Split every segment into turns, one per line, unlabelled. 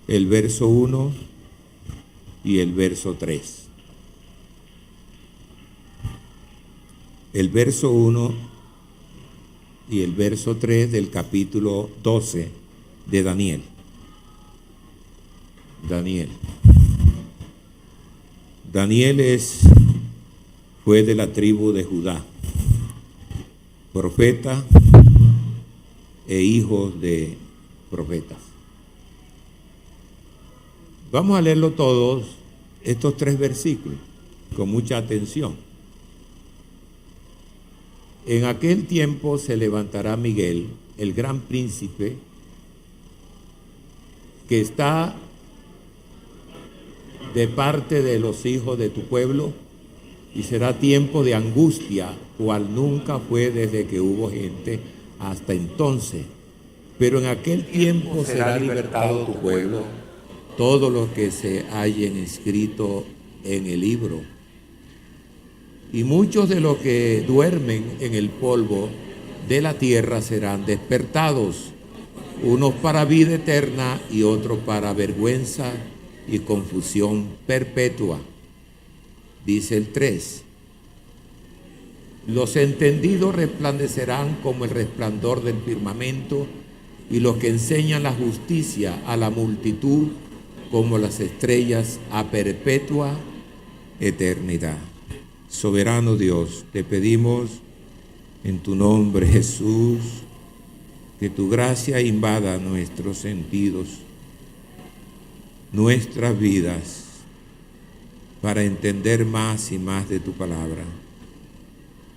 el verso 1 y el verso 3. El verso 1 y el verso 3 del capítulo 12 de Daniel. Daniel fue de la tribu de Judá, profeta e hijo de profetas. Vamos a leerlo todos, estos 3 versículos, con mucha atención. En aquel tiempo se levantará Miguel, el gran príncipe, que está de parte de los hijos de tu pueblo, y será tiempo de angustia, cual nunca fue desde que hubo gente hasta entonces. Pero en aquel tiempo será libertado tu pueblo, todos los que se hallen inscritos en el libro. Y muchos de los que duermen en el polvo de la tierra serán despertados, unos para vida eterna y otros para vergüenza y confusión perpetua. Dice el 3. Los entendidos resplandecerán como el resplandor del firmamento, y los que enseñan la justicia a la multitud como las estrellas a perpetua eternidad. Soberano Dios, te pedimos en tu nombre, Jesús, que tu gracia invada nuestros sentidos, nuestras vidas, para entender más y más de tu palabra.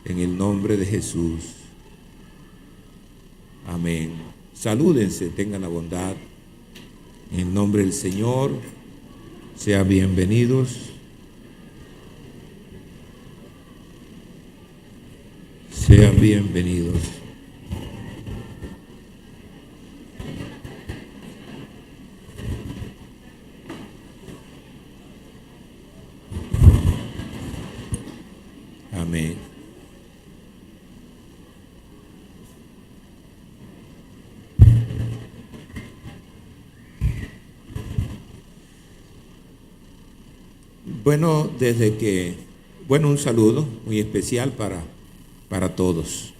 En el nombre de Jesús. Amén. Salúdense, tengan la bondad. En el nombre del Señor, sean bienvenidos. Sean bienvenidos. Amén. Bueno, un saludo muy especial para todos.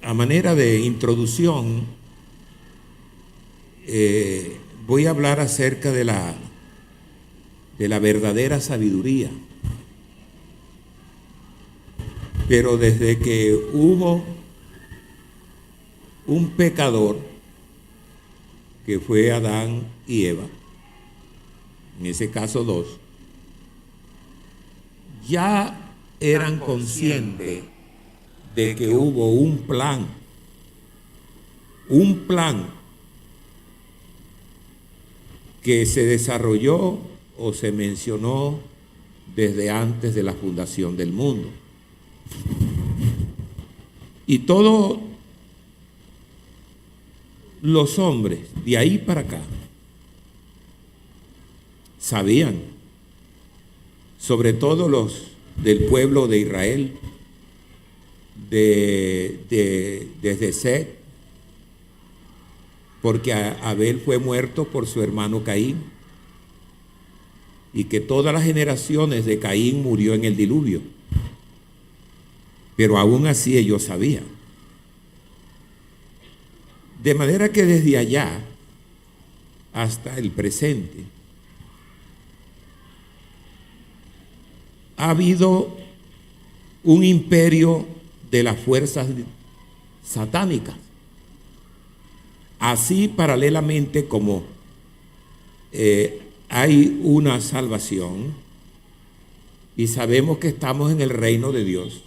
A manera de introducción, voy a hablar acerca de la verdadera sabiduría. Pero desde que hubo un pecador, que fue Adán y Eva, en ese caso 2, ya eran conscientes de que hubo un plan que se desarrolló o se mencionó desde antes de la fundación del mundo. Y todos los hombres de ahí para acá sabían, sobre todo los del pueblo de Israel, desde Set, porque Abel fue muerto por su hermano Caín, y que todas las generaciones de Caín murió en el diluvio. Pero aún así ellos sabían. De manera que desde allá hasta el presente ha habido un imperio de las fuerzas satánicas. Así paralelamente como hay una salvación y sabemos que estamos en el reino de Dios.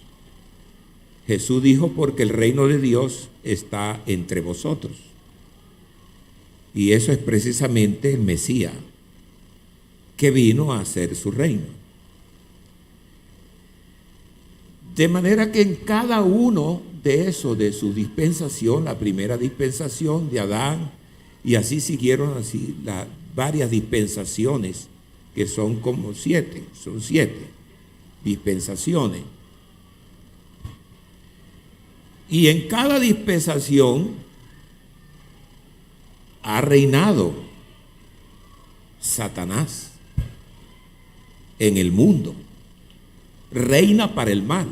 Jesús dijo, porque el reino de Dios está entre vosotros. Y eso es precisamente el Mesías, que vino a hacer su reino. De manera que en cada uno de esos, de su dispensación, la primera dispensación de Adán, y así siguieron varias dispensaciones, que son como 7, son 7 dispensaciones. Y en cada dispensación ha reinado Satanás en el mundo. Reina para el mal.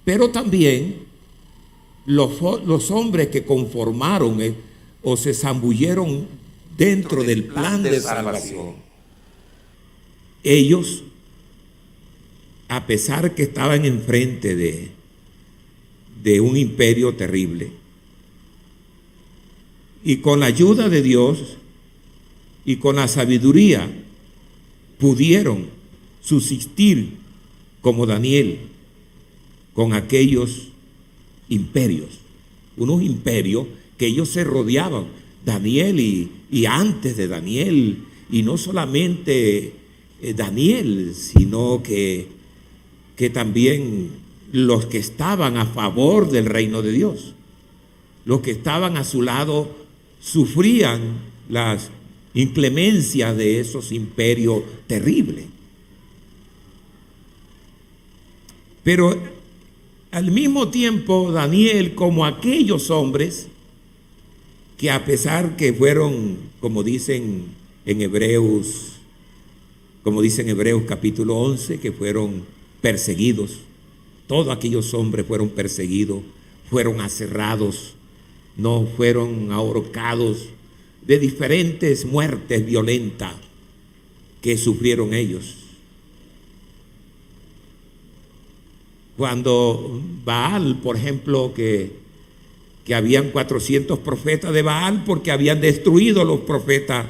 Pero también los hombres que conformaron o se zambulleron dentro del plan de salvación, ellos, a pesar que estaban enfrente de un imperio terrible, y con la ayuda de Dios y con la sabiduría, pudieron subsistir como Daniel con aquellos imperios, unos imperios que ellos se rodeaban, Daniel y antes de Daniel, y no solamente Daniel, sino que también los que estaban a favor del reino de Dios, los que estaban a su lado, sufrían las inclemencias de esos imperios terribles. Pero al mismo tiempo, Daniel, como aquellos hombres que a pesar que fueron, como dicen en Hebreos capítulo 11, que fueron perseguidos, todos aquellos hombres fueron perseguidos, fueron aserrados, no fueron ahorcados, de diferentes muertes violentas que sufrieron ellos. Cuando Baal, por ejemplo, que habían 400 profetas de Baal porque habían destruido los profetas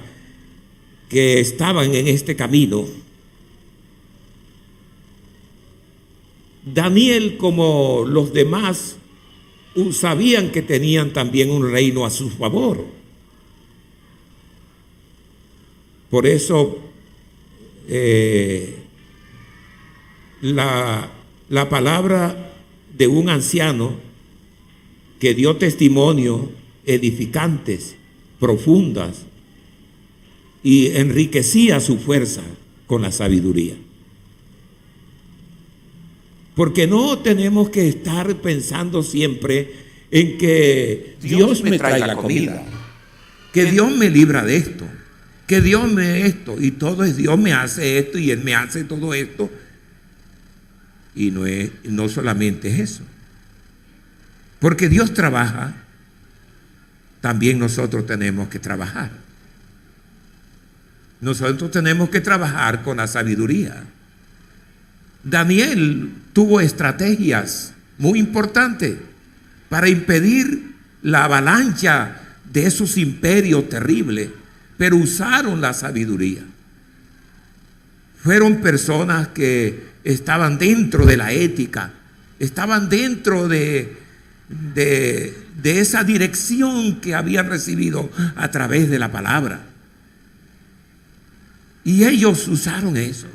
que estaban en este camino. Daniel, como los demás, sabían que tenían también un reino a su favor. Por eso la palabra de un anciano que dio testimonio edificantes, profundas, y enriquecía su fuerza con la sabiduría. Porque no tenemos que estar pensando siempre en que Dios me trae la comida, que Dios me libra de esto, que Dios me esto, y todo es Dios me hace esto y Él me hace todo esto. Y no solamente es eso. Porque Dios trabaja, también nosotros tenemos que trabajar. Nosotros tenemos que trabajar con la sabiduría. Daniel tuvo estrategias muy importantes para impedir la avalancha de esos imperios terribles, pero usaron la sabiduría. Fueron personas que estaban dentro de la ética, estaban dentro de esa dirección que habían recibido a través de la palabra. Y ellos usaron eso.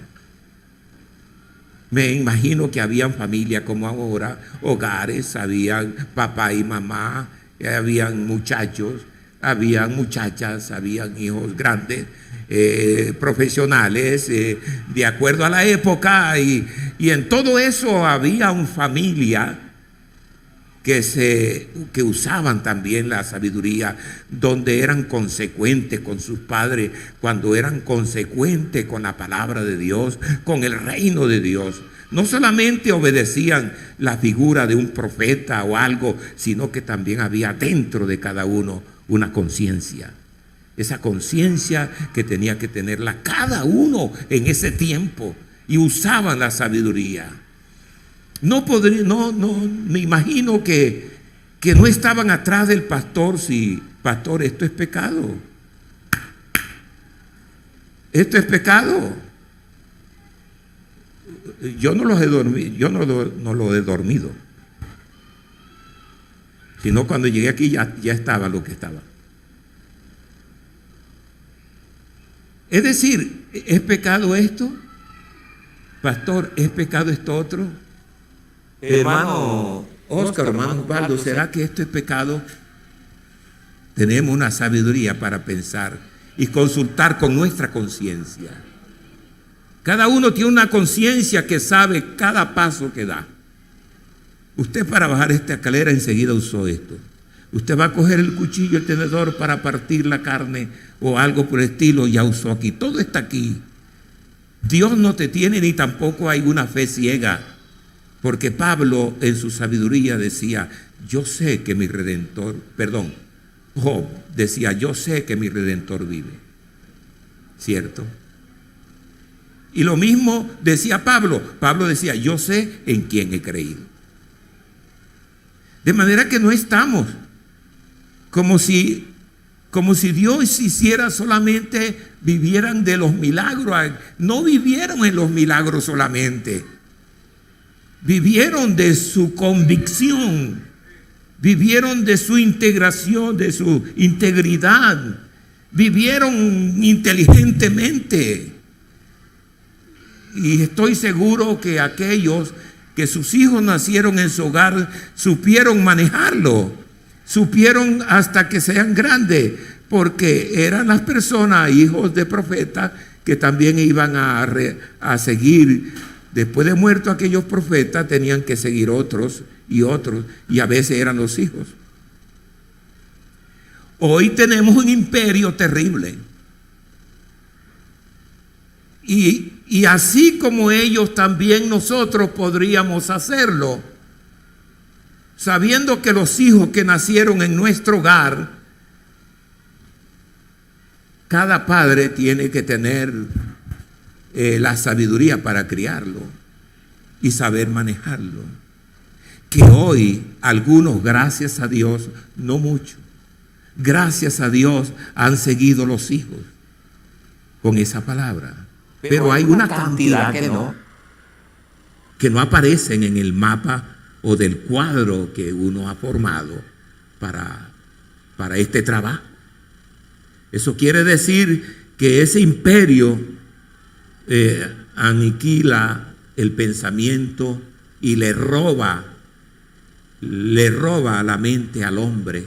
Me imagino que habían familias como ahora, hogares, habían papá y mamá, habían muchachos, habían muchachas, habían hijos grandes, profesionales, de acuerdo a la época, y en todo eso había una familia que usaban también la sabiduría, donde eran consecuentes con sus padres, cuando eran consecuentes con la palabra de Dios, con el reino de Dios. No solamente obedecían la figura de un profeta o algo, sino que también había dentro de cada uno una conciencia. Esa conciencia que tenía que tenerla cada uno en ese tiempo, y usaban la sabiduría. No me imagino que no estaban atrás del pastor. Si, pastor, esto es pecado. Esto es pecado. Yo no los he dormido, no lo he dormido. Sino cuando llegué aquí ya estaba lo que estaba. Es decir, ¿es pecado esto? Pastor, ¿es pecado esto otro? Hermano Oscar, hermano Osvaldo, ¿será que esto es pecado? Tenemos una sabiduría para pensar y consultar con nuestra conciencia. Cada uno tiene una conciencia que sabe cada paso que da. Usted, para bajar esta escalera, enseguida usó esto. Usted va a coger el cuchillo, el tenedor para partir la carne o algo por el estilo, ya usó aquí. Todo está aquí. Dios no te tiene ni tampoco hay una fe ciega. Porque Pablo en su sabiduría decía, yo sé que mi Redentor, Job decía, yo sé que mi Redentor vive. ¿Cierto? Y lo mismo decía Pablo. Pablo decía, yo sé en quién he creído. De manera que no estamos como si Dios hiciera solamente, vivieran de los milagros. No vivieron en los milagros solamente. Vivieron de su convicción, vivieron de su integración, de su integridad, vivieron inteligentemente. Y estoy seguro que aquellos que sus hijos nacieron en su hogar supieron manejarlo, supieron hasta que sean grandes, porque eran las personas, hijos de profetas, que también iban a seguir. Después de muertos aquellos profetas, tenían que seguir otros, y a veces eran los hijos. Hoy tenemos un imperio terrible. Y así como ellos, también nosotros podríamos hacerlo, sabiendo que los hijos que nacieron en nuestro hogar, cada padre tiene que tener la sabiduría para criarlo y saber manejarlo. Que hoy algunos, gracias a Dios, no mucho, gracias a Dios han seguido los hijos con esa palabra. Pero hay una cantidad que no aparecen en el mapa o del cuadro que uno ha formado para este trabajo. Eso quiere decir que ese imperio aniquila el pensamiento y le roba la mente al hombre,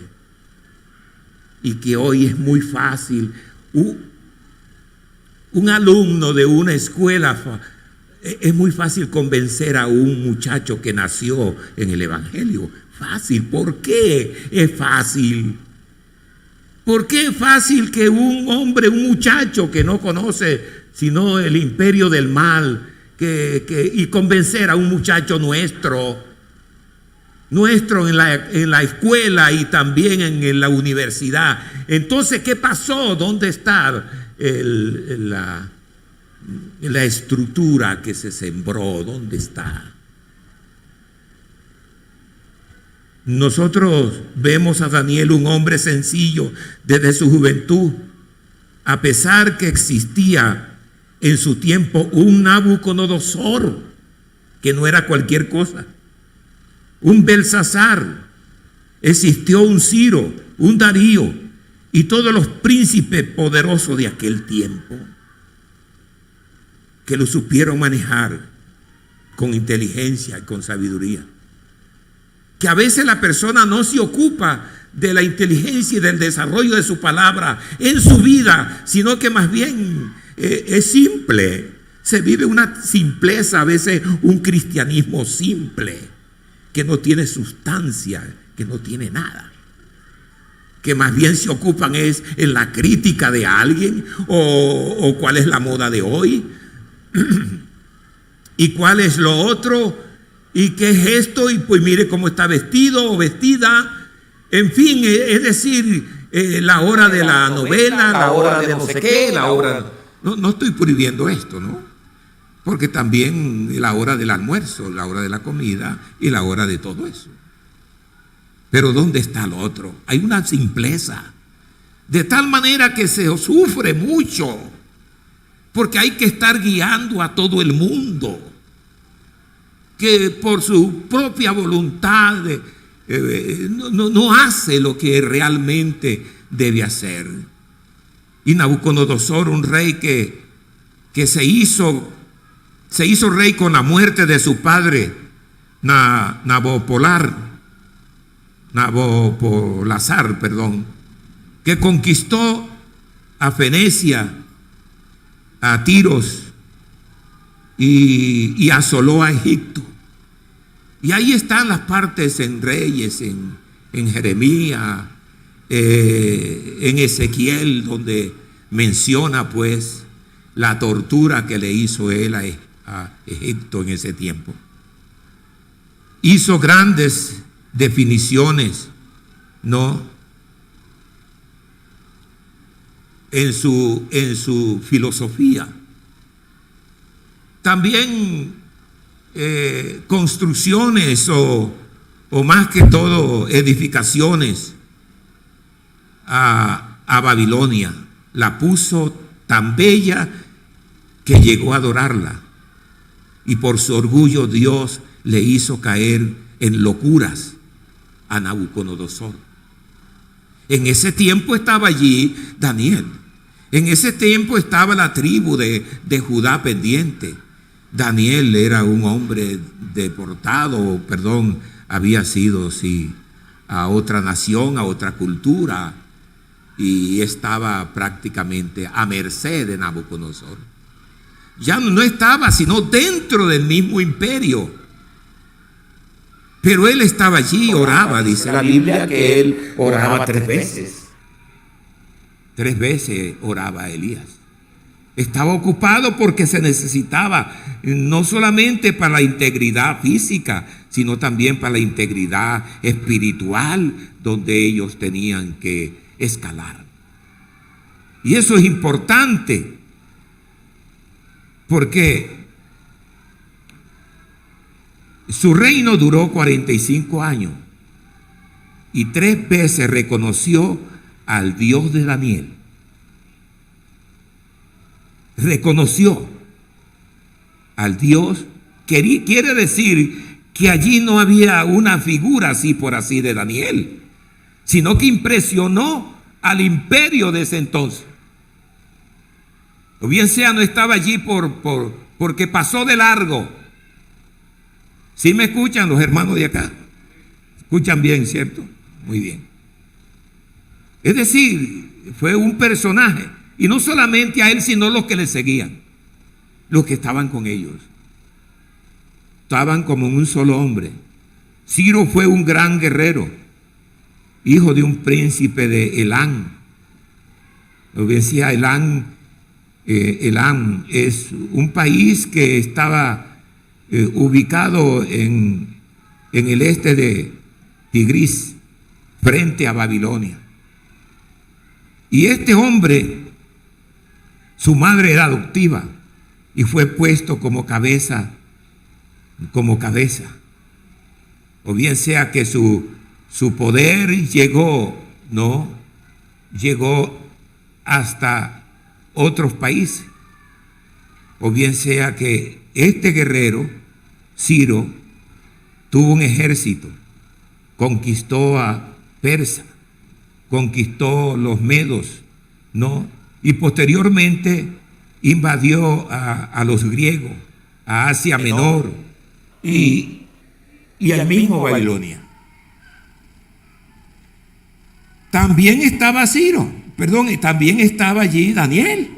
y que hoy es muy fácil. Un alumno de una escuela, es muy fácil convencer a un muchacho que nació en el Evangelio. Fácil. ¿Por qué es fácil? ¿Por qué es fácil que un hombre, un muchacho que no conoce sino el imperio del mal, y convencer a un muchacho nuestro en la escuela y también en la universidad? Entonces, ¿qué pasó? ¿Dónde está la estructura que se sembró? ¿Dónde está? Nosotros vemos a Daniel, un hombre sencillo desde su juventud, a pesar que existía en su tiempo un Nabucodonosor, que no era cualquier cosa, un Belsasar, existió un Ciro, un Darío y todos los príncipes poderosos de aquel tiempo, que lo supieron manejar con inteligencia y con sabiduría. Que a veces la persona no se ocupa de la inteligencia y del desarrollo de su palabra en su vida, sino que más bien es simple. Se vive una simpleza, a veces un cristianismo simple, que no tiene sustancia, que no tiene nada. Que más bien se ocupan es en la crítica de alguien, o cuál es la moda de hoy, y cuál es lo otro, y qué es esto, y pues mire cómo está vestido o vestida. En fin, es decir, la hora de la novela, la hora de no sé qué, la hora... No estoy prohibiendo esto, ¿no? Porque también la hora del almuerzo, la hora de la comida y la hora de todo eso. Pero ¿dónde está lo otro? Hay una simpleza, de tal manera que se sufre mucho, porque hay que estar guiando a todo el mundo, que por su propia voluntad no hace lo que realmente debe hacer. Y Nabucodonosor, un rey que se hizo rey con la muerte de su padre Nabopolassar, que conquistó a Fenicia, a Tiros y asoló a Egipto. Y ahí están las partes en Reyes, en Jeremías, en Ezequiel, donde menciona pues la tortura que le hizo él a Egipto en ese tiempo. Hizo grandes definiciones, ¿no?, en su filosofía. También construcciones o más que todo edificaciones a Babilonia. La puso tan bella que llegó a adorarla, y por su orgullo Dios le hizo caer en locuras a Nabucodonosor. En ese tiempo estaba allí Daniel. En ese tiempo estaba la tribu de Judá pendiente. Daniel era un hombre deportado, había sido, sí, a otra nación, a otra cultura, y estaba prácticamente a merced de Nabucodonosor. Ya no estaba sino dentro del mismo imperio, pero él estaba allí, oraba. Dice la Biblia que él oraba 3 veces. 3 veces oraba Elías. Estaba ocupado porque se necesitaba, no solamente para la integridad física, sino también para la integridad espiritual, donde ellos tenían que escalar. Y eso es importante, porque su reino duró 45 años y 3 veces reconoció al Dios de Daniel. Reconoció al Dios, quiere decir que allí no había una figura así por así de Daniel, sino que impresionó al imperio de ese entonces. O bien sea, no estaba allí porque pasó de largo. ¿Sí me escuchan los hermanos de acá? ¿Escuchan bien, cierto? Muy bien. Es decir, fue un personaje, y no solamente a él, sino los que le seguían, los que estaban con ellos. Estaban como un solo hombre. Ciro fue un gran guerrero, hijo de un príncipe de Elam. Lo decía Elam. Elam es un país que estaba ubicado en el este de Tigris, frente a Babilonia. Y este hombre, su madre era adoptiva y fue puesto como cabeza. O bien sea que su poder llegó hasta otros países. O bien sea que este guerrero, Ciro, tuvo un ejército, conquistó a Persa, conquistó los medos, y posteriormente invadió a los griegos, a Asia Menor y al mismo Babilonia. También estaba y también estaba allí Daniel.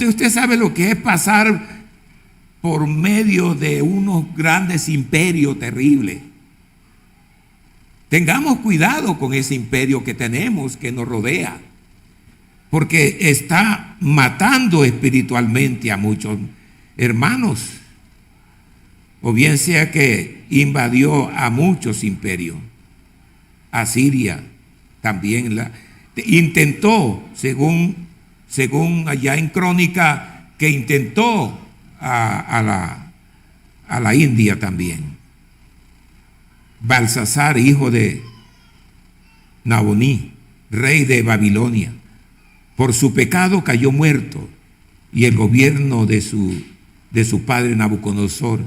Usted sabe lo que es pasar por medio de unos grandes imperios terribles. Tengamos cuidado con ese imperio que tenemos, que nos rodea, porque está matando espiritualmente a muchos hermanos. O bien sea que invadió a muchos imperios. Asiria también intentó, según allá en Crónica, que intentó a la India también. Balsasar, hijo de Naboní, rey de Babilonia, por su pecado cayó muerto, y el gobierno de su padre Nabucodonosor,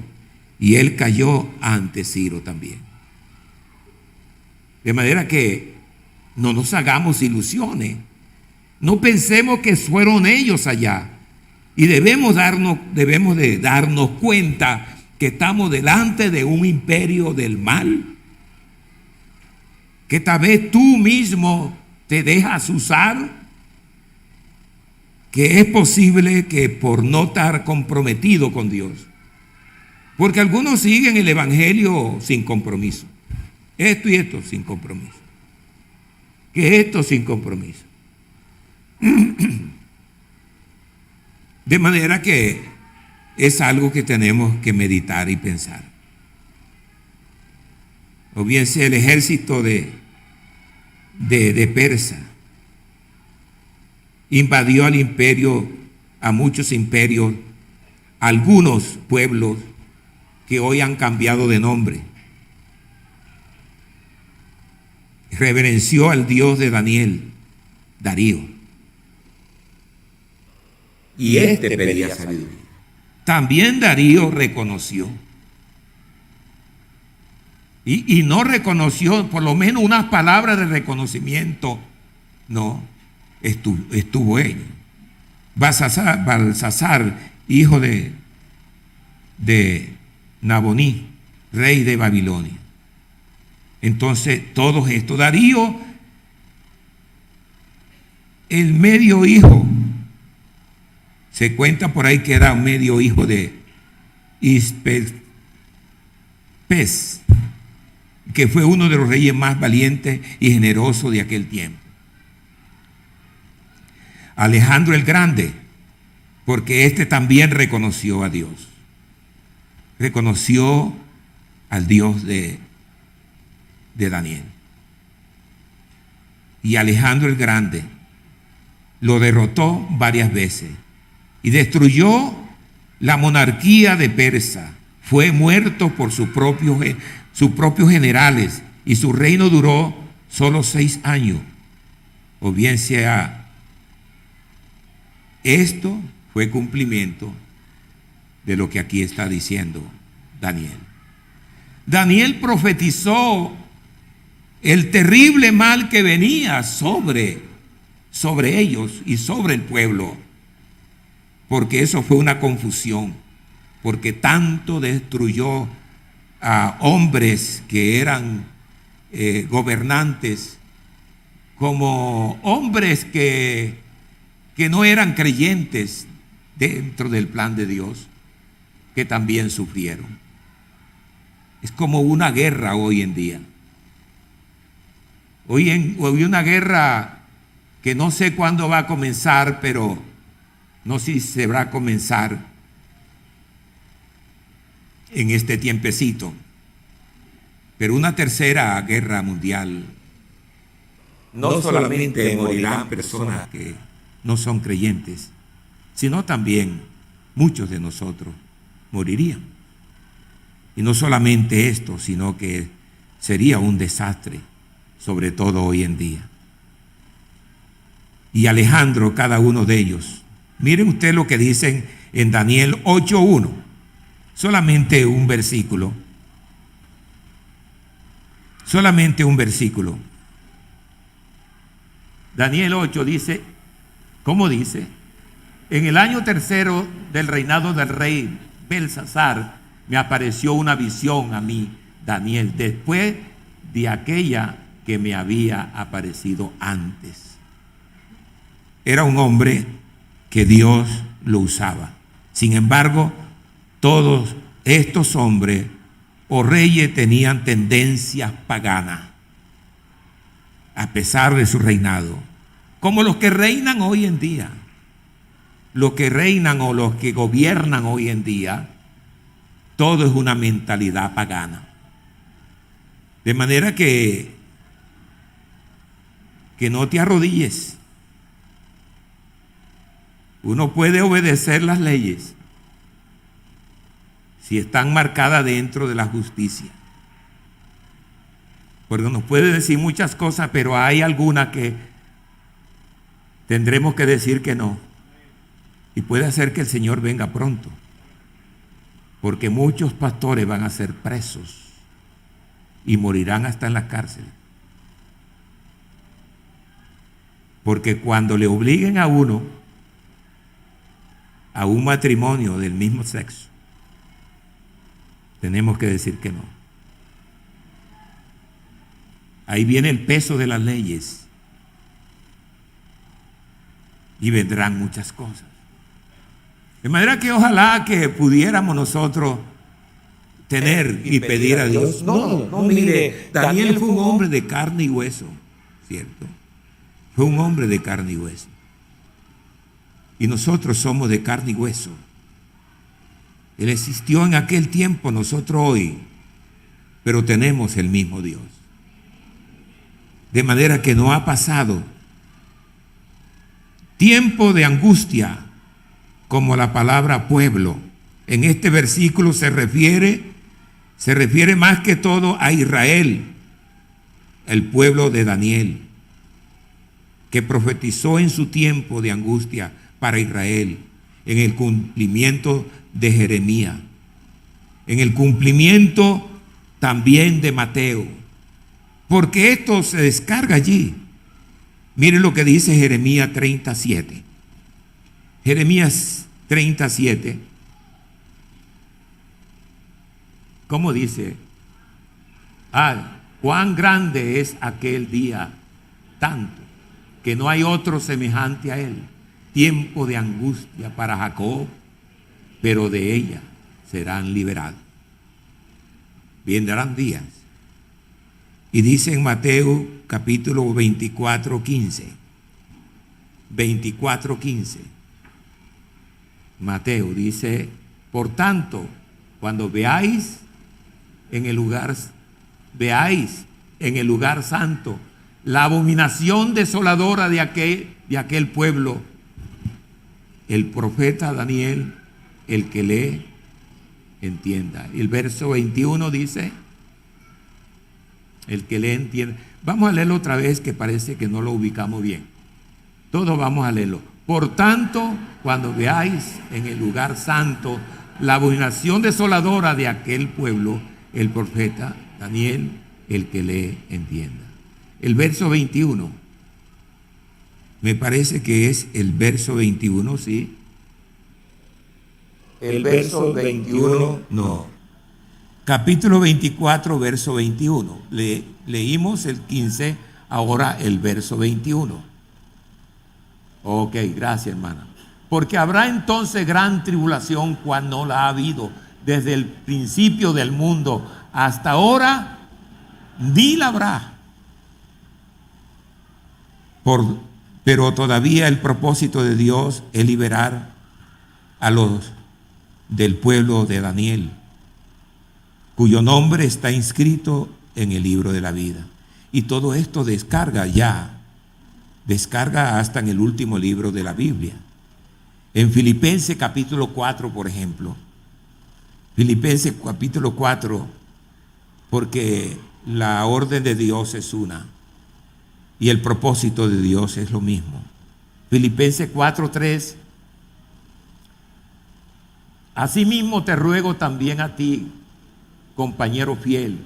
y él cayó ante Ciro también. De manera que no nos hagamos ilusiones, no pensemos que fueron ellos allá, y debemos de darnos cuenta que estamos delante de un imperio del mal, que tal vez tú mismo te dejas usar, que es posible que por no estar comprometido con Dios, porque algunos siguen el evangelio sin compromiso. Esto y esto sin compromiso. Que esto sin compromiso. De manera que es algo que tenemos que meditar y pensar. O bien sea el ejército de Persa invadió al imperio, a muchos imperios, algunos pueblos que hoy han cambiado de nombre. Reverenció al Dios de Daniel, Darío.
Y este pedía sabiduría.
También Darío reconoció. Y no reconoció, por lo menos unas palabras de reconocimiento, no, estuvo él. Balsasar, hijo de Naboní, rey de Babilonia. Entonces, todo esto, Darío, el medio hijo, se cuenta por ahí que era un medio hijo de Ispes, que fue uno de los reyes más valientes y generosos de aquel tiempo. Alejandro el Grande, porque este también reconoció a Dios. Reconoció al Dios de Daniel. Y Alejandro el Grande lo derrotó varias veces y destruyó la monarquía de Persa. Fue muerto por sus propios generales y su reino duró solo 6 años. O bien sea, esto fue cumplimiento de lo que aquí está diciendo Daniel. Daniel profetizó el terrible mal que venía sobre ellos y sobre el pueblo, porque eso fue una confusión, porque tanto destruyó a hombres que eran gobernantes, como hombres que no eran creyentes dentro del plan de Dios, que también sufrieron. Es como una guerra hoy en día. Hoy una guerra que no sé cuándo va a comenzar, pero no sé si se va a comenzar en este tiempecito. Pero una tercera guerra mundial.
No solamente morirán personas
que no son creyentes, sino también muchos de nosotros morirían. Y no solamente esto, sino que sería un desastre, sobre todo hoy en día. Y Alejandro, cada uno de ellos. Miren ustedes lo que dicen en Daniel 8:1. Solamente un versículo. Solamente un versículo. Daniel 8 dice, ¿cómo dice? En el año 3 del reinado del rey Belsasar, me apareció una visión a mí, Daniel, después de aquella que me había aparecido antes. Era un hombre que Dios lo usaba. Sin embargo, todos estos hombres o reyes tenían tendencias paganas, a pesar de su reinado, como los que reinan hoy en día. Los que reinan o los que gobiernan hoy en día, todo es una mentalidad pagana. De manera que no te arrodilles. Uno puede obedecer las leyes si están marcadas dentro de la justicia. Porque nos puede decir muchas cosas, pero hay algunas que tendremos que decir que no. Y puede hacer que el Señor venga pronto. Porque muchos pastores van a ser presos y morirán hasta en la cárcel. Porque cuando le obliguen a uno a un matrimonio del mismo sexo, tenemos que decir que no. Ahí viene el peso de las leyes y vendrán muchas cosas. De manera que ojalá que pudiéramos nosotros
tener y pedir a Dios. No, mire, Daniel fue un hombre de carne y hueso, ¿cierto? Fue un hombre de carne y hueso. Y nosotros somos de carne y hueso. Él existió en aquel tiempo, nosotros hoy, pero tenemos el mismo Dios. De manera que no ha pasado tiempo de angustia como la palabra pueblo. En este versículo se refiere más que todo a Israel, el pueblo de Daniel, que profetizó en su tiempo de angustia para Israel, en el cumplimiento de Jeremías, en el cumplimiento también de Mateo, porque esto se descarga allí. Miren lo que dice Jeremías 37. Jeremías 37. ¿Cómo dice? Cuán grande es aquel día, tanto que no hay otro semejante a él. Tiempo de angustia para Jacob, pero de ella serán liberados. Vendrán días. Y dice en Mateo capítulo 24, 15. 24, 15. Mateo dice: por tanto, cuando veáis en el lugar santo la abominación desoladora de aquel pueblo, el profeta Daniel, el que lee, entienda. El verso 21 dice: el que lee, entienda. Vamos a leerlo otra vez, que parece que no lo ubicamos bien. Todos vamos a leerlo. Por tanto, cuando veáis en el lugar santo la abominación desoladora de aquel pueblo, el profeta Daniel, el que lee, entienda. El verso 21, me parece que es el verso 21, ¿sí?
El verso 21,
no. Capítulo 24, verso 21. Leímos el 15, ahora el verso 21. Ok, gracias, hermana. Porque habrá entonces gran tribulación cuando no la ha habido desde el principio del mundo hasta ahora, ni la habrá. Pero todavía el propósito de Dios es liberar a los del pueblo de Daniel, cuyo nombre está inscrito en el libro de la vida. Y todo esto descarga hasta en el último libro de la Biblia. En Filipenses capítulo 4, por ejemplo. Filipenses capítulo 4, porque la orden de Dios es una y el propósito de Dios es lo mismo. Filipenses 4:3. Asimismo te ruego también a ti, compañero fiel,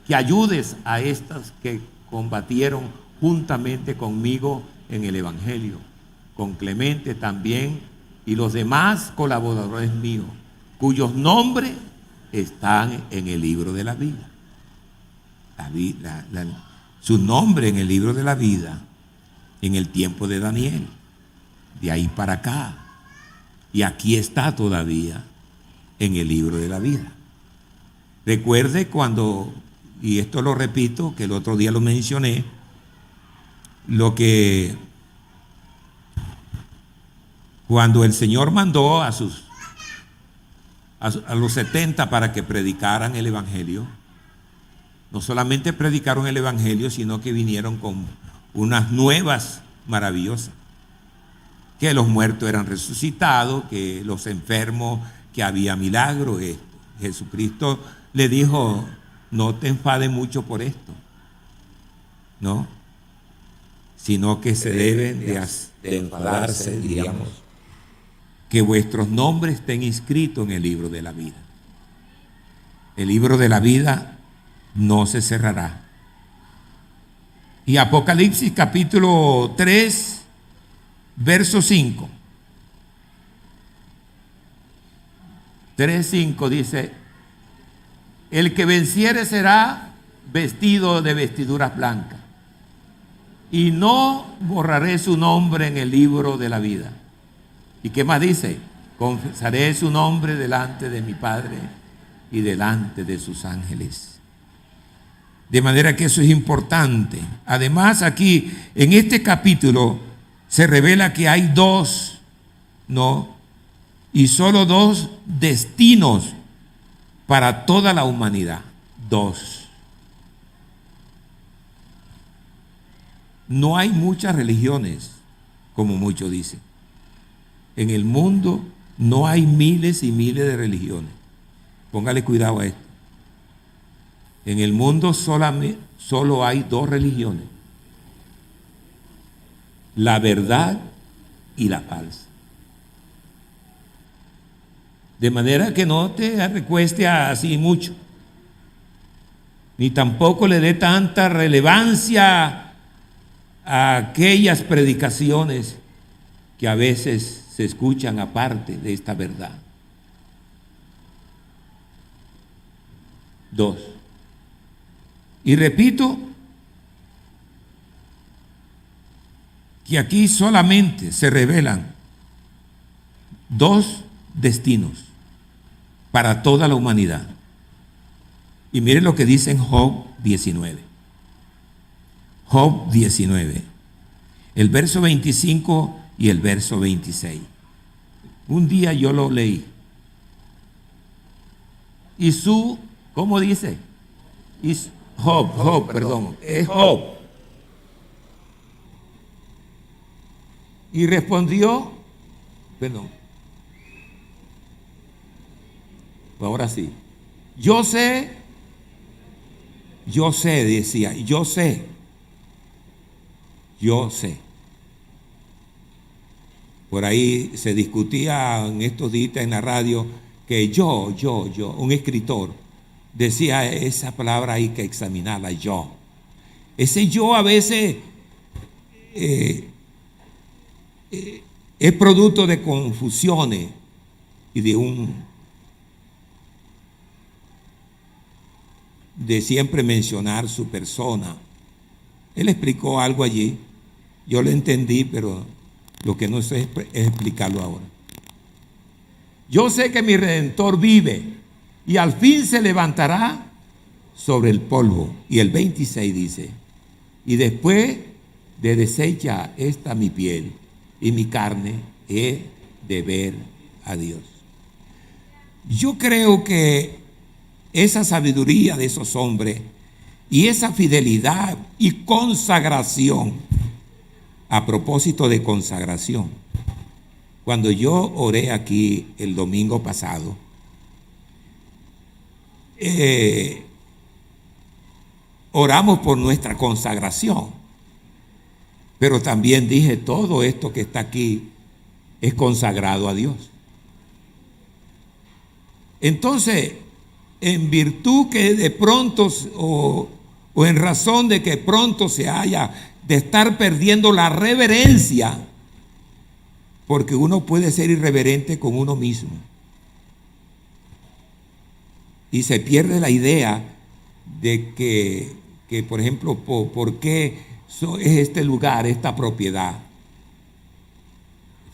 que ayudes a estas que combatieron juntamente conmigo en el Evangelio, con Clemente también y los demás colaboradores míos, cuyos nombres están en el libro de la vida. Su nombre en el libro de la vida en el tiempo de Daniel, de ahí para acá, y aquí está todavía en el libro de la vida. Recuerde cuando, y esto lo repito, que el otro día lo mencioné, cuando el Señor mandó a los 70 para que predicaran el Evangelio, no solamente predicaron el Evangelio, sino que vinieron con unas nuevas maravillosas, que los muertos eran resucitados, que los enfermos, que había milagros. Jesucristo le dijo: no te enfades mucho por esto, ¿no? Sino que se deben de enfadarse, diríamos, que vuestros nombres estén inscritos en el libro de la vida. El libro de la vida no se cerrará. Y Apocalipsis capítulo 3, verso 5. 3:5 dice: el que venciere será vestido de vestiduras blancas, y no borraré su nombre en el libro de la vida. ¿Y qué más dice? Confesaré su nombre delante de mi Padre y delante de sus ángeles. De manera que eso es importante. Además, aquí en este capítulo se revela que hay dos, ¿no? Y solo dos destinos para toda la humanidad. Dos. No hay muchas religiones, como muchos dicen. En el mundo no hay miles y miles de religiones. Póngale cuidado a esto. En el mundo solo hay dos religiones: la verdad y la falsa. De manera que no te recueste así mucho, ni tampoco le dé tanta relevancia a aquellas predicaciones que a veces se escuchan aparte de esta verdad. Dos. Y repito que aquí solamente se revelan dos destinos para toda la humanidad. Y miren lo que dice en Job 19. Job 19, el verso 25 y el verso 26. Un día yo lo leí. Y ¿cómo dice? Job, es Job. Y respondió, ahora sí. Yo sé, decía, yo sé. Por ahí se discutía en estos días en la radio que yo, un escritor, decía esa palabra hay que examinarla, yo. Ese yo a veces es producto de confusiones y de siempre mencionar su persona. Él explicó algo allí, yo lo entendí, pero lo que no sé es explicarlo ahora. Yo sé que mi Redentor vive y al fin se levantará sobre el polvo. Y el 26 dice, y después de deshecha esta mi piel y mi carne, he de ver a Dios. Yo creo que esa sabiduría de esos hombres y esa fidelidad y consagración, a propósito de consagración, cuando yo oré aquí el domingo pasado, oramos por nuestra consagración, pero también dije, todo esto que está aquí es consagrado a Dios. Entonces, en virtud que de pronto o en razón de que pronto se haya de estar perdiendo la reverencia, porque uno puede ser irreverente con uno mismo y se pierde la idea de que por ejemplo, ¿por qué es este lugar, esta propiedad?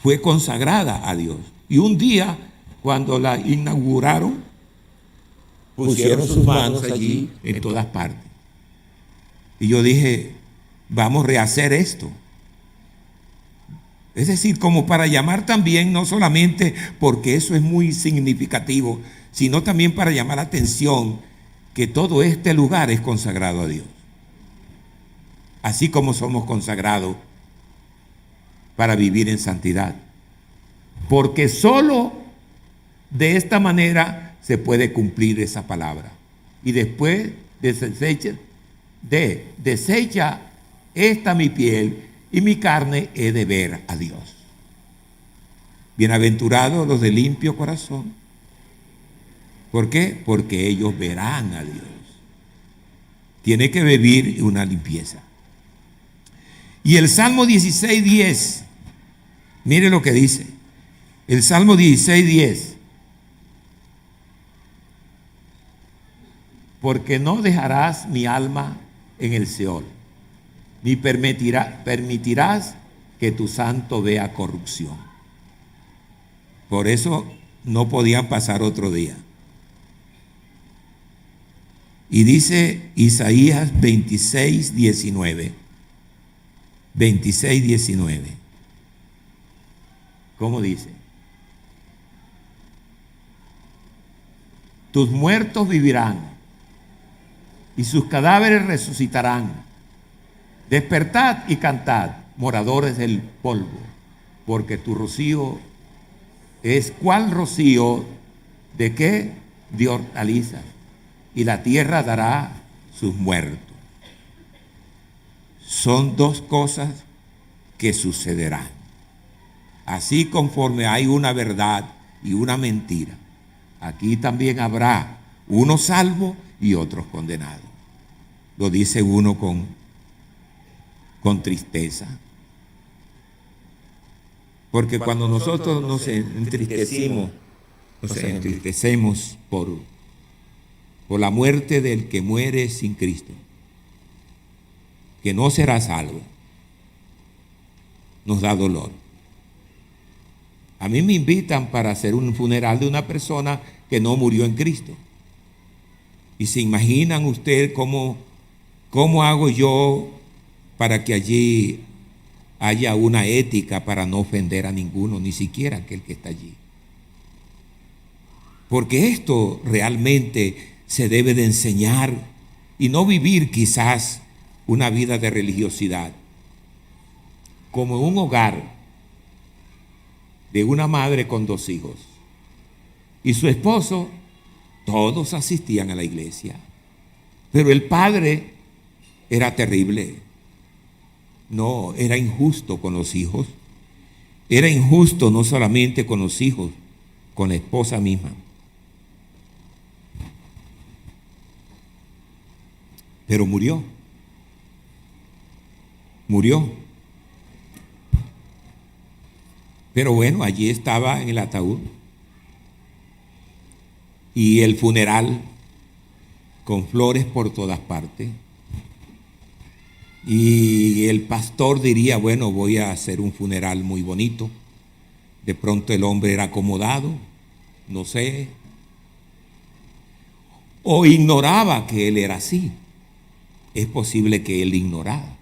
Fue consagrada a Dios. Y un día, cuando la inauguraron, pusieron sus manos allí en todas partes. Y yo dije, vamos a rehacer esto. Es decir, como para llamar también, no solamente porque eso es muy significativo, sino también para llamar la atención que todo este lugar es consagrado a Dios. Así como somos consagrados para vivir en santidad. Porque solo de esta manera se puede cumplir esa palabra. Y después desecha esta mi piel y mi carne he de ver a Dios. Bienaventurados los de limpio corazón. ¿Por qué? Porque ellos verán a Dios. Tiene que vivir una limpieza. Y el Salmo 16:10, mire lo que dice. El Salmo 16:10. Porque no dejarás mi alma en el Seol, ni permitirás que tu santo vea corrupción. Por eso no podían pasar otro día. Y dice Isaías 26, 19. 26, 19. ¿Cómo dice? Tus muertos vivirán y sus cadáveres resucitarán. Despertad y cantad, moradores del polvo, porque tu rocío es cual rocío de qué? De hortalizas, y la tierra dará sus muertos. Son dos cosas que sucederán. Así conforme hay una verdad y una mentira, aquí también habrá unos salvos y otros condenados. Lo dice uno con tristeza. Porque cuando nosotros nos entristecemos por la muerte del que muere sin Cristo, que no será salvo, nos da dolor. A mí me invitan para hacer un funeral de una persona que no murió en Cristo. Y se imaginan ustedes cómo hago yo para que allí haya una ética para no ofender a ninguno, ni siquiera aquel que está allí. Porque esto realmente se debe de enseñar y no vivir quizás una vida de religiosidad. Como un hogar de una madre con 2 hijos y su esposo, todos asistían a la iglesia, pero el padre era terrible. No, era injusto con los hijos, era injusto no solamente con los hijos, con la esposa misma. Pero murió. Pero bueno, allí estaba en el ataúd. Y el funeral con flores por todas partes. Y el pastor diría, bueno, voy a hacer un funeral muy bonito. De pronto el hombre era acomodado, no sé. O ignoraba que él era así. Es posible que él ignorara.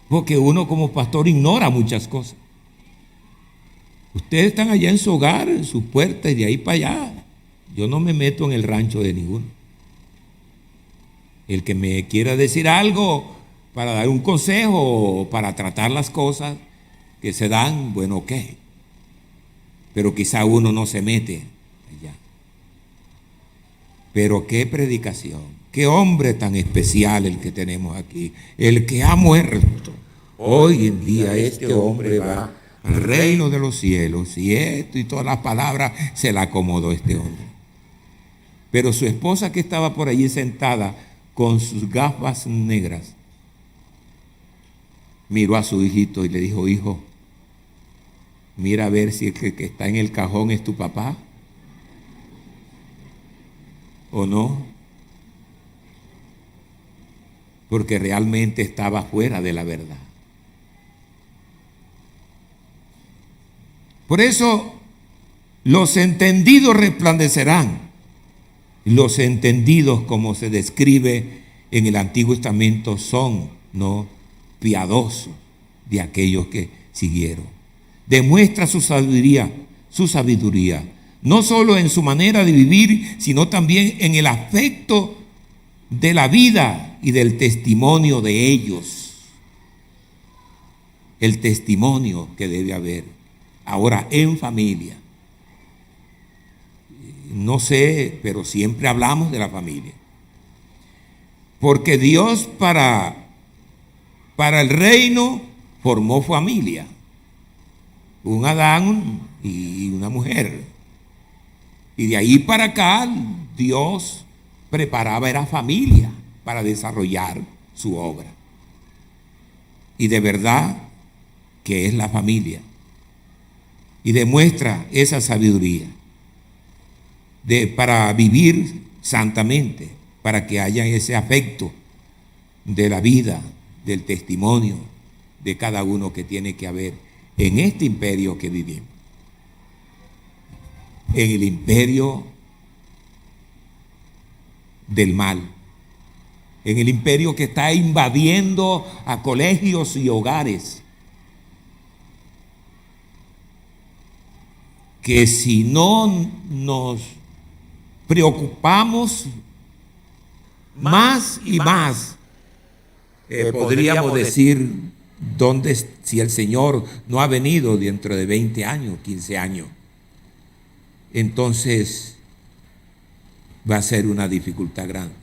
Porque uno como pastor ignora muchas cosas. Ustedes están allá en su hogar, en sus puertas, y de ahí para allá. Yo no me meto en el rancho de ninguno. El que me quiera decir algo para dar un consejo o para tratar las cosas que se dan, bueno, ok. Pero quizá uno no se mete allá. Pero qué predicación, qué hombre tan especial el que tenemos aquí, el que ha muerto. Hoy en día este hombre va al reino de los cielos y esto y todas las palabras se la acomodó este hombre. Pero su esposa que estaba por allí sentada con sus gafas negras, miró a su hijito y le dijo, hijo, mira a ver si el que está en el cajón es tu papá o no, porque realmente estaba fuera de la verdad. Por eso los entendidos resplandecerán. Los entendidos, como se describe en el Antiguo Testamento, son, ¿no?, piadosos de aquellos que siguieron. Demuestra su sabiduría, no solo en su manera de vivir, sino también en el afecto de la vida y del testimonio de ellos. El testimonio que debe haber. Ahora, en familia. No sé, pero siempre hablamos de la familia. Porque Dios para el reino formó familia. Un Adán y una mujer. Y de ahí para acá Dios preparaba era familia para desarrollar su obra. Y de verdad que es la familia. Y demuestra esa sabiduría para vivir santamente, para que haya ese afecto de la vida, del testimonio de cada uno que tiene que haber en este imperio que vivimos. En el imperio del mal,
en el imperio que está invadiendo a colegios y hogares, que si no nos preocupamos más y más, podríamos decir, si el Señor no ha venido dentro de 20 años, 15 años, entonces va a ser una dificultad grande.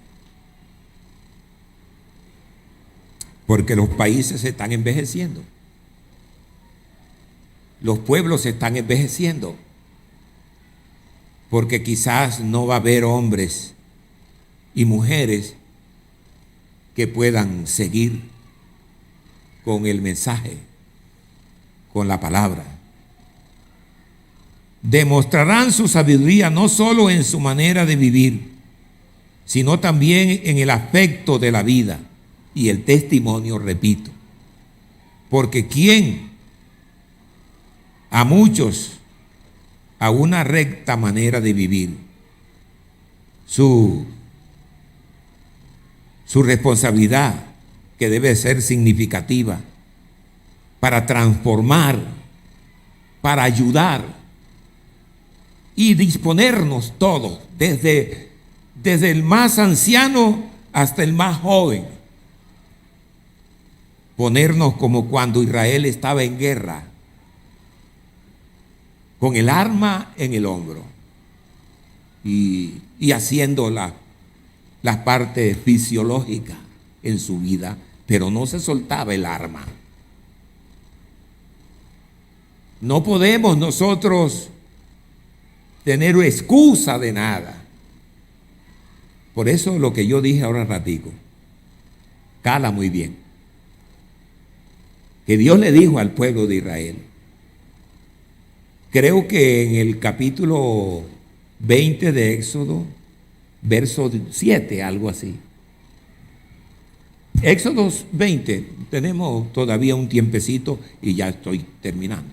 Porque los países se están envejeciendo. Los pueblos se están envejeciendo. Porque quizás no va a haber hombres y mujeres que puedan seguir con el mensaje, con la palabra. Demostrarán su sabiduría no solo en su manera de vivir, sino también en el aspecto de la vida y el testimonio, repito. Porque quien a muchos a una recta manera de vivir, su responsabilidad, que debe ser significativa, para transformar, para ayudar y disponernos todos, desde el más anciano hasta el más joven, ponernos como cuando Israel estaba en guerra, con el arma en el hombro y haciendo la parte fisiológica en su vida, pero no se soltaba el arma. No podemos nosotros tener excusa de nada. Por eso lo que yo dije ahora ratico, cala muy bien. Que Dios le dijo al pueblo de Israel, creo que en el capítulo 20 de Éxodo, verso 7, algo así. Éxodo 20, tenemos todavía un tiempecito y ya estoy terminando.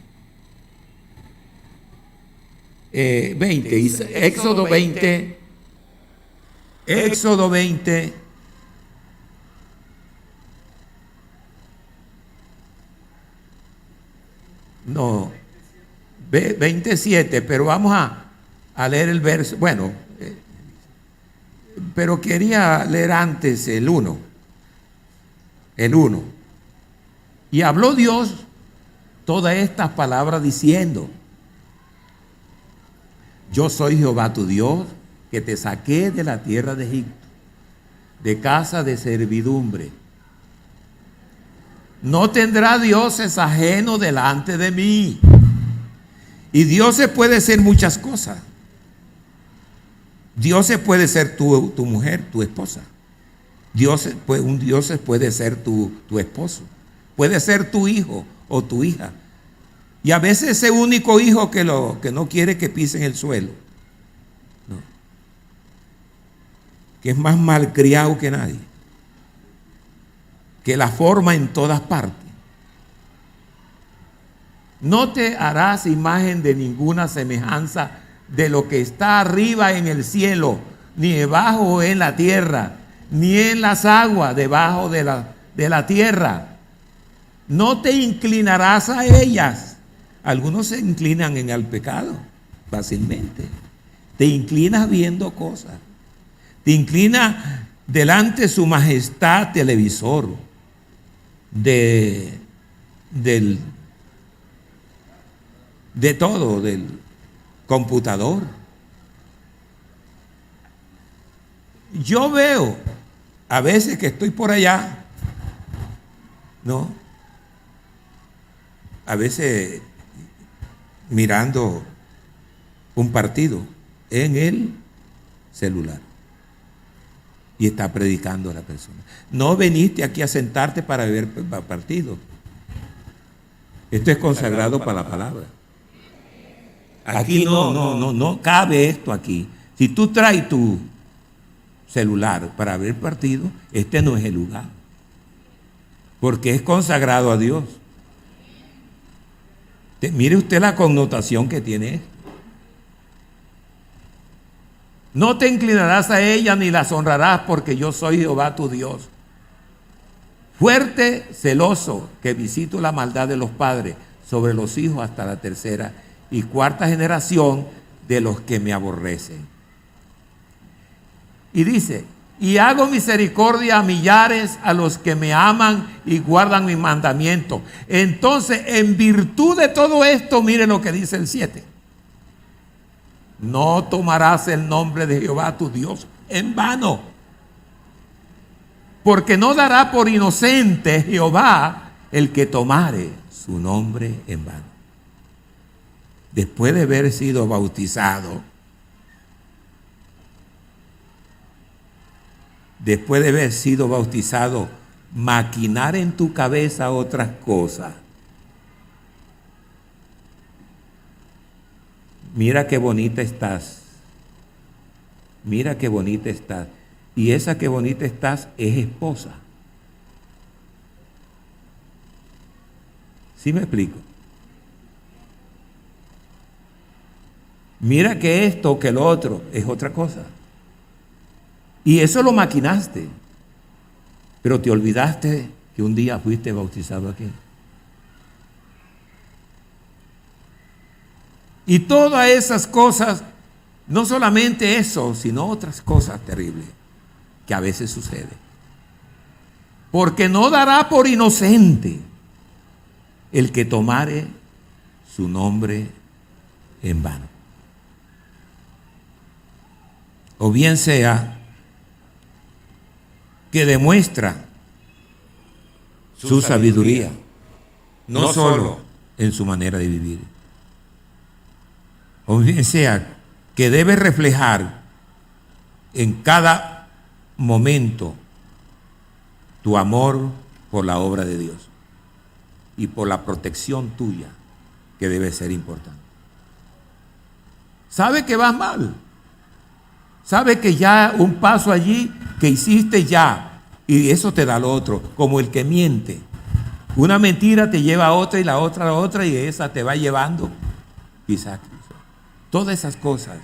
20, Éxodo 20, Éxodo 20, no, 27, pero vamos a leer el verso, bueno, pero quería leer antes el 1. Y habló Dios todas estas palabras diciendo, yo soy Jehová tu Dios, que te saqué de la tierra de Egipto, de casa de servidumbre. No tendrá dioses ajenos delante de mí. Y Dios puede ser muchas cosas. Dios puede ser tu mujer, tu esposa. Un Dios puede ser tu esposo. Puede ser tu hijo o tu hija. Y a veces ese único hijo que no quiere que pisen el suelo. No. Que es más malcriado que nadie. Que la forma en todas partes. No te harás imagen de ninguna semejanza de lo que está arriba en el cielo, ni debajo en la tierra, ni en las aguas debajo de la tierra. No te inclinarás a ellas. Algunos se inclinan al pecado fácilmente. Te inclinas viendo cosas. Te inclinas delante de su majestad televisor, de todo, del computador. Yo veo a veces que estoy por allá, ¿no? A veces mirando un partido en el celular y está predicando a la persona. No veniste aquí a sentarte para ver partido. Esto es consagrado para la palabra. Aquí no cabe esto aquí. Si tú traes tu celular para ver partido, este no es el lugar. Porque es consagrado a Dios. Mire usted la connotación que tiene esto. No te inclinarás a ellas ni las honrarás, porque yo soy Jehová tu Dios. Fuerte, celoso, que visito la maldad de los padres sobre los hijos hasta la tercera y cuarta generación de los que me aborrecen. Y dice, y hago misericordia a millares, a los que me aman y guardan mis mandamientos. Entonces, en virtud de todo esto, mire lo que dice el 7. No tomarás el nombre de Jehová tu Dios en vano, porque no dará por inocente Jehová el que tomare su nombre en vano. Después de haber sido bautizado, maquinar en tu cabeza otras cosas. Mira qué bonita estás. Mira qué bonita estás. Y esa que bonita estás es esposa. ¿Sí me explico? Mira que esto, que lo otro, es otra cosa. Y eso lo maquinaste. Pero te olvidaste que un día fuiste bautizado aquí. Y todas esas cosas, no solamente eso, sino otras cosas terribles que a veces sucede. Porque no dará por inocente el que tomare su nombre en vano. O bien sea que demuestra su sabiduría, no solo en su manera de vivir. O bien sea que debe reflejar en cada momento tu amor por la obra de Dios y por la protección tuya, que debe ser importante. Sabe que vas mal, sabe que ya un paso allí que hiciste ya, y eso te da lo otro, como el que miente. Una mentira te lleva a otra y la otra a otra, y esa te va llevando quizás. Todas esas cosas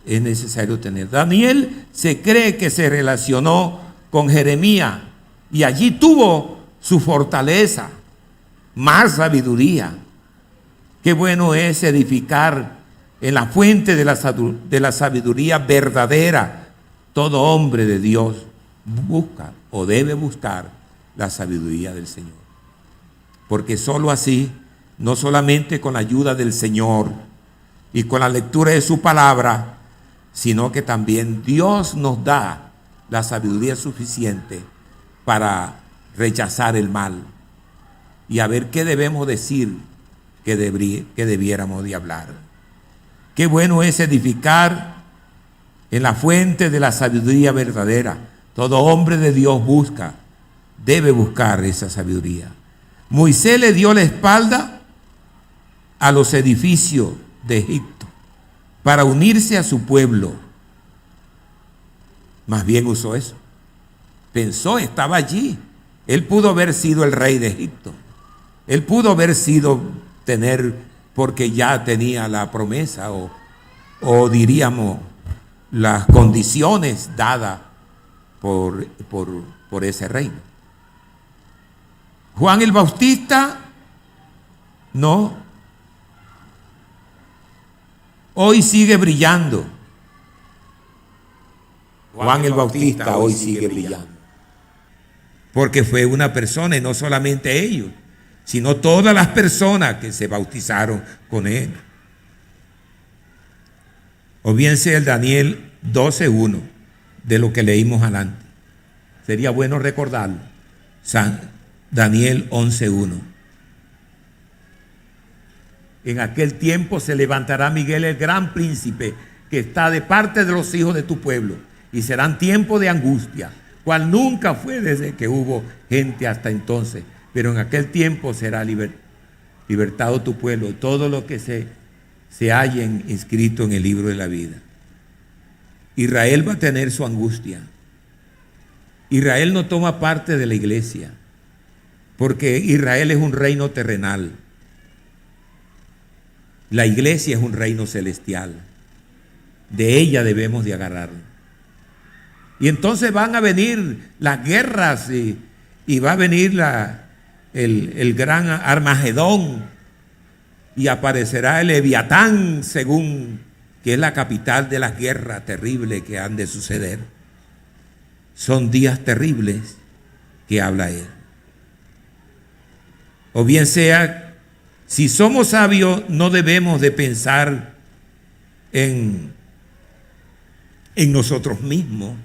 es necesario tener. Daniel se cree que se relacionó con Jeremías y allí tuvo su fortaleza, más sabiduría. Qué bueno es edificar en la fuente de la sabiduría verdadera. Todo hombre de Dios busca o debe buscar la sabiduría del Señor. Porque sólo así, no solamente con la ayuda del Señor y con la lectura de su palabra, sino que también Dios nos da la sabiduría suficiente para rechazar el mal y a ver qué debemos decir que debiéramos de hablar. Qué bueno es edificar en la fuente de la sabiduría verdadera. Todo hombre de Dios debe buscar esa sabiduría. Moisés le dio la espalda a los edificios de Egipto para unirse a su pueblo. Más bien usó eso. Pensó, estaba allí. Él pudo haber sido el rey de Egipto. Él pudo haber sido, porque ya tenía la promesa o diríamos las condiciones dadas por ese reino. Juan el Bautista, no. Hoy sigue brillando. Juan el Bautista hoy sigue brillando. Porque fue una persona, y no solamente ellos, sino todas las personas que se bautizaron con él. O bien sea el Daniel 12:1, de lo que leímos adelante. Sería bueno recordarlo. Daniel 11:1. En aquel tiempo se levantará Miguel el gran príncipe, que está de parte de los hijos de tu pueblo, y serán tiempos de angustia, cual nunca fue desde que hubo gente hasta entonces. Pero en aquel tiempo será libertado tu pueblo, todo lo que se hallen inscrito en el libro de la vida. Israel va a tener su angustia. Israel no toma parte de la iglesia, porque Israel es un reino terrenal. La iglesia es un reino celestial.
De ella debemos de agarrarnos. Y entonces van a venir las guerras y va a venir el gran Armagedón y aparecerá el Leviatán, según que es la capital de las guerras terribles que han de suceder. Son días terribles que habla él. O bien sea, si somos sabios, no debemos de pensar en nosotros mismos,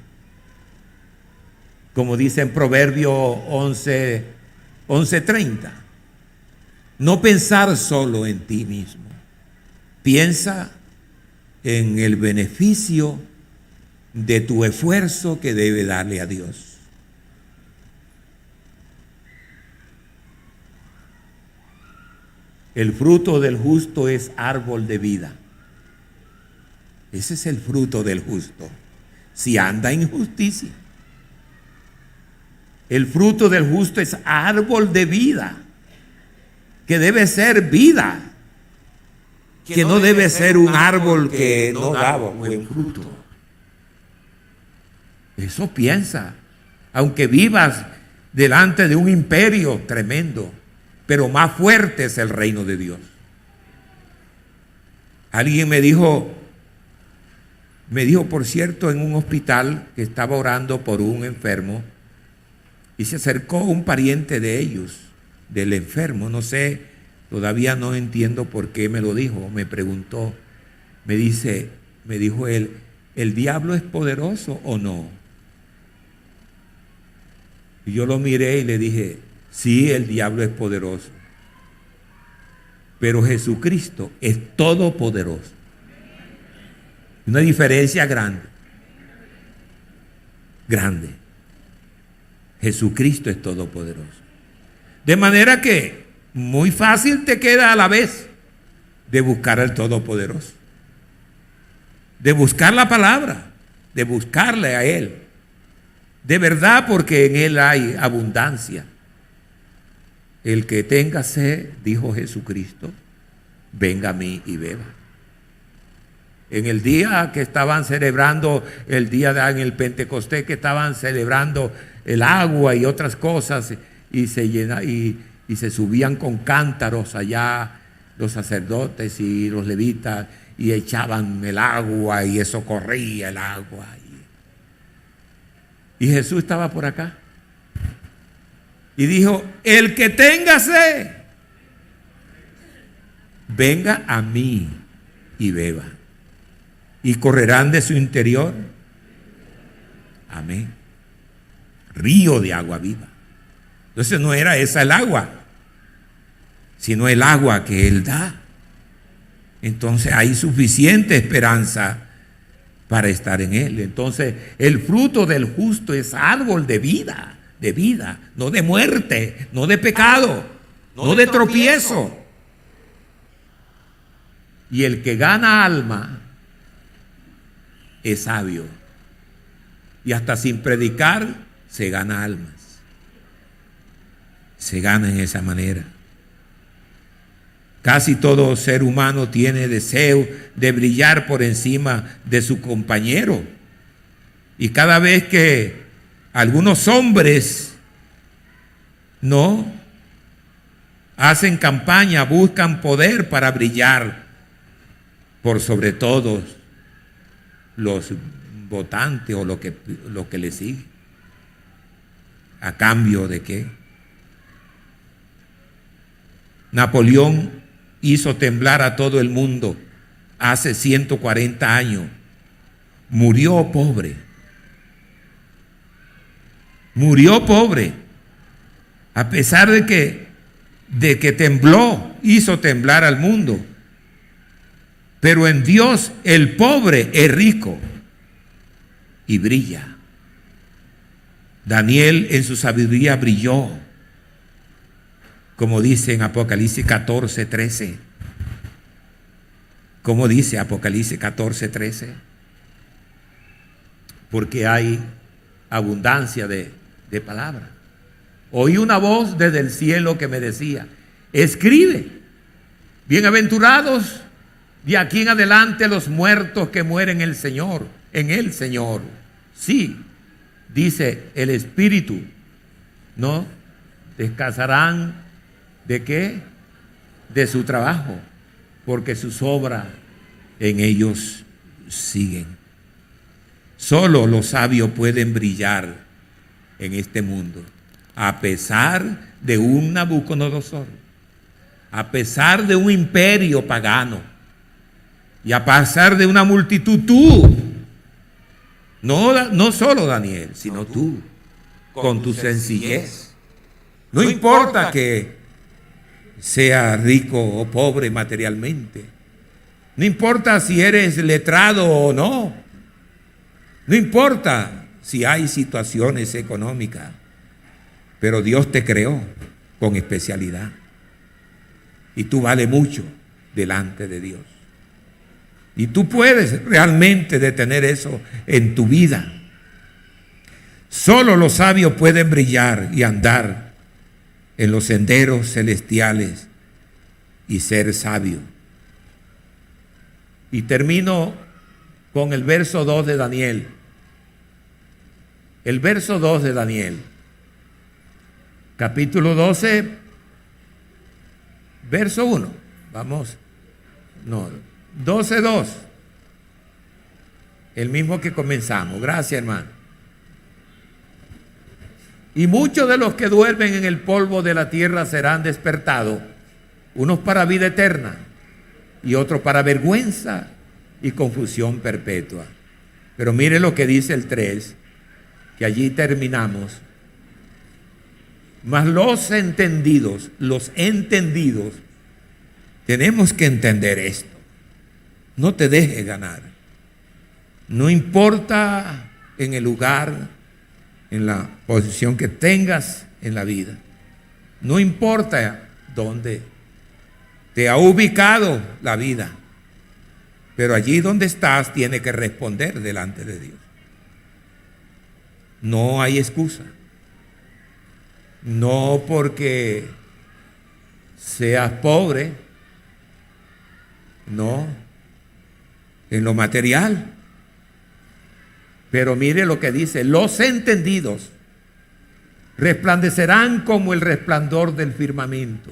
como dice en Proverbios 11:30. No pensar solo en ti mismo. Piensa en el beneficio de tu esfuerzo que debe darle a Dios. El fruto del justo es árbol de vida. Ese es el fruto del justo, si anda en justicia. El fruto del justo es árbol de vida, que debe ser vida, que no debe ser un árbol que no daba buen fruto. Eso piensa, aunque vivas delante de un imperio tremendo, pero más fuerte es el reino de Dios. Alguien me dijo, por cierto, en un hospital que estaba orando por un enfermo, y se acercó un pariente de ellos, del enfermo, no sé, todavía no entiendo por qué me lo dijo, me preguntó, me dijo él, ¿el diablo es poderoso o no? Y yo lo miré y le dije, sí, el diablo es poderoso, pero Jesucristo es todopoderoso. Una diferencia grande. Grande. Jesucristo es todopoderoso. De manera que muy fácil te queda a la vez de buscar al Todopoderoso, de buscar la palabra, de buscarle a Él. De verdad, porque en Él hay abundancia. El que tenga sed, dijo Jesucristo, venga a mí y beba. En el día que estaban celebrando, en el Pentecostés, que estaban celebrando el agua y otras cosas, y se subían con cántaros allá los sacerdotes y los levitas, y echaban el agua, y eso corría el agua. Y Jesús estaba por acá. Y dijo, el que tenga sed, venga a mí y beba. Y correrán de su interior, amén, río de agua viva. Entonces no era esa el agua, sino el agua que Él da. Entonces hay suficiente esperanza para estar en Él. Entonces el fruto del justo es árbol de vida, no de muerte, no de pecado, no de tropiezo. Y el que gana alma es sabio, y hasta sin predicar se gana almas. Se gana en esa manera. Casi todo ser humano tiene deseo de brillar por encima de su compañero. Y cada vez que algunos hombres hacen campaña, buscan poder para brillar por sobre todos los votantes o lo que le sigue. ¿A cambio de qué? Napoleón hizo temblar a todo el mundo hace 140 años. Murió pobre. Murió pobre. A pesar de que tembló, hizo temblar al mundo. Pero en Dios el pobre es rico y brilla. Daniel en su sabiduría brilló, como dice en Apocalipsis 14:13. Como dice Apocalipsis 14:13. Porque hay abundancia de palabra. Oí una voz desde el cielo que me decía: escribe, bienaventurados
De aquí en adelante los muertos que mueren en el Señor, sí, dice el Espíritu, ¿no? Descansarán ¿de qué? De su trabajo, porque sus obras en ellos siguen. Solo los sabios pueden brillar en este mundo, a pesar de un Nabucodonosor, a pesar de un imperio pagano, y a pesar de una multitud. Tú, no solo Daniel, sino tú, con tu sencillez. No importa que sea rico o pobre materialmente, no importa si eres letrado o no, no importa si hay situaciones económicas, pero Dios te creó con especialidad y tú vales mucho delante de Dios. Y tú puedes realmente detener eso en tu vida. Solo los sabios pueden brillar y andar en los senderos celestiales y ser sabio. Y termino con el verso 2 de Daniel. El verso 2 de Daniel. Capítulo 12, verso 1. Vamos. No. 12:2, el mismo que comenzamos. Gracias, hermano. Y muchos de los que duermen en el polvo de la tierra serán despertados, unos para vida eterna y otros para vergüenza y confusión perpetua. Pero mire lo que dice el 3, que allí terminamos. Mas los entendidos, tenemos que entender esto. No te dejes ganar. No importa en el lugar, en la posición que tengas en la vida. No importa dónde te ha ubicado la vida. Pero allí donde estás tienes que responder delante de Dios. No hay excusa. No porque seas pobre. No. En lo material. Pero mire lo que dice: los entendidos resplandecerán como el resplandor del firmamento,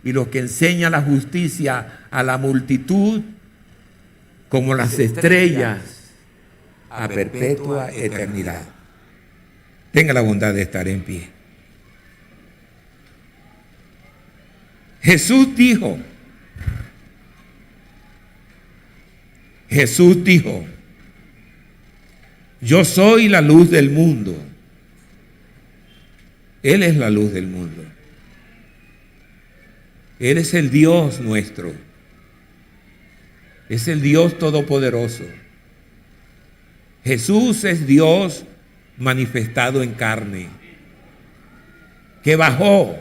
y los que enseñan la justicia a la multitud como las estrellas a perpetua eternidad. Tenga la bondad de estar en pie. Jesús dijo, yo soy la luz del mundo. Él es la luz del mundo. Él es el Dios nuestro. Es el Dios todopoderoso. Jesús es Dios manifestado en carne, que bajó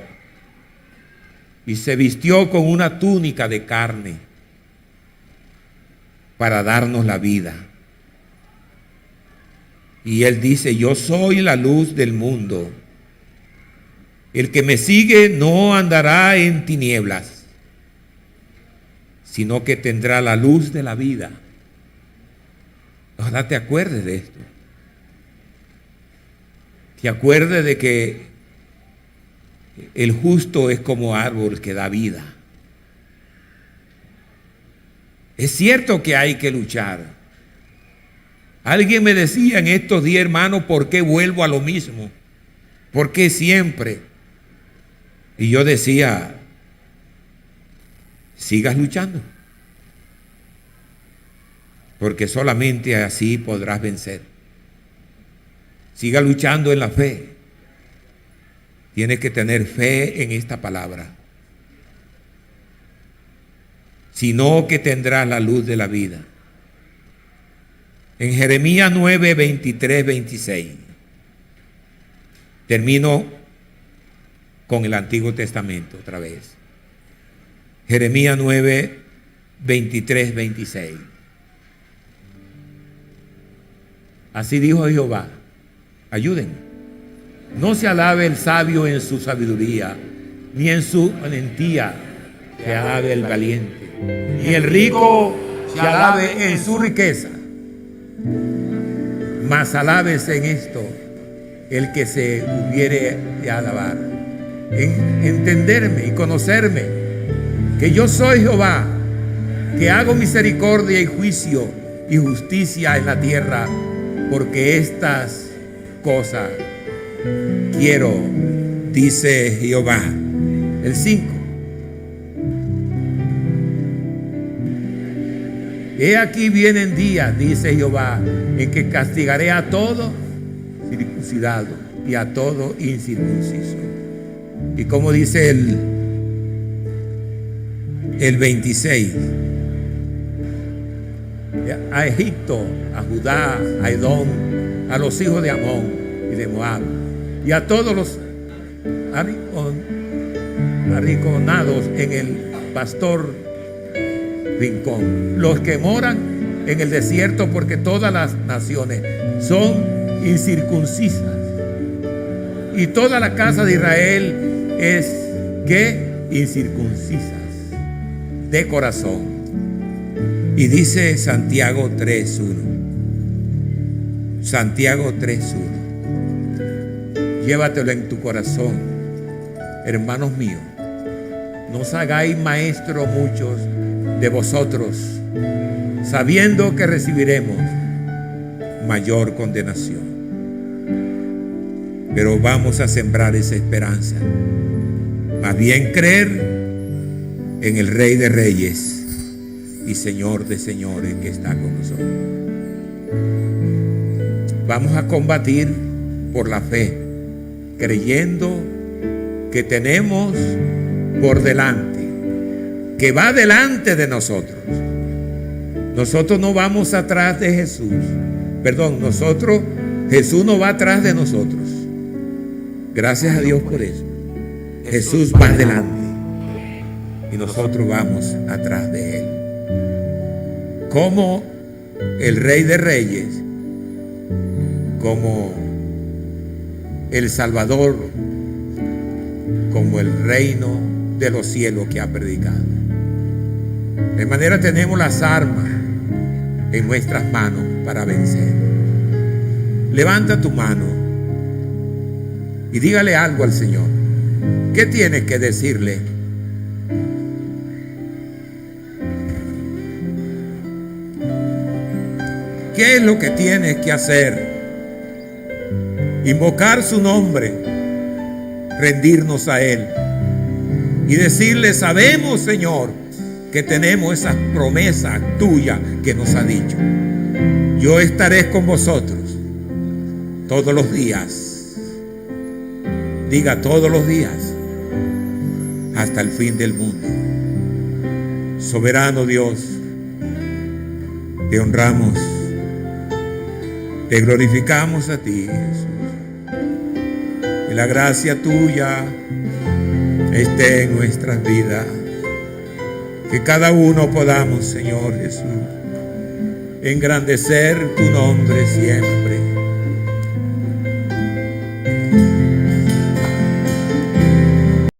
y se vistió con una túnica de carne para darnos la vida. Y Él dice, yo soy la luz del mundo. El que me sigue no andará en tinieblas, sino que tendrá la luz de la vida. Ojalá te acuerdes de esto. Te acuerdes de que el justo es como árbol que da vida. Es cierto que hay que luchar. Alguien me decía en estos días, hermano, ¿por qué vuelvo a lo mismo? ¿Por qué siempre? Y yo decía, sigas luchando, porque solamente así podrás vencer. Siga luchando en la fe. Tienes que tener fe en esta palabra, sino que tendrás la luz de la vida. En Jeremías 9, 23, 26. Termino con el Antiguo Testamento otra vez. Jeremías 9, 23, 26. Así dijo Jehová, ayúdenme. No se alabe el sabio en su sabiduría, ni en su valentía se alabe el valiente. y el rico se alabe en su riqueza. Mas alábese en esto el que se hubiere de alabar, en entenderme y conocerme, que yo soy Jehová, que hago misericordia y juicio y justicia en la tierra, porque estas cosas quiero, dice Jehová. El 5. He aquí vienen días, dice Jehová, en que castigaré a todo circuncidado y a todo incircunciso. Y como dice el 26, a Egipto, a Judá, a Edom, a los hijos de Amón y de Moab, y a todos los arrinconados en el pastor rincón, los que moran en el desierto, porque todas las naciones son incircuncisas, y toda la casa de Israel es que incircuncisas de corazón. Y dice Santiago 3:1. Santiago 3:1. Llévatelo en tu corazón, hermanos míos. No os hagáis maestros muchos de vosotros, sabiendo que recibiremos mayor condenación. Pero vamos a sembrar esa esperanza. Más bien creer en el Rey de Reyes y Señor de Señores que está con nosotros. Vamos a combatir por la fe, creyendo que tenemos por delante, que va delante de nosotros. Nosotros no vamos atrás de Jesús. Jesús no va atrás de nosotros. Gracias a Dios por eso. Jesús va adelante y nosotros vamos atrás de Él. Como el Rey de Reyes, como el Salvador, como el reino de los cielos que ha predicado. De manera tenemos las armas en nuestras manos para vencer. Levanta tu mano y dígale algo al Señor. ¿Qué tienes que decirle? ¿Qué es lo que tienes que hacer? Invocar su nombre, rendirnos a Él y decirle: sabemos, Señor, que tenemos esas promesas tuyas que nos ha dicho. Yo estaré con vosotros todos los días. Diga: todos los días, hasta el fin del mundo. Soberano Dios, te honramos, te glorificamos a ti, Jesús. Que la gracia tuya esté en nuestras vidas. Que cada uno podamos, Señor Jesús, engrandecer tu nombre siempre.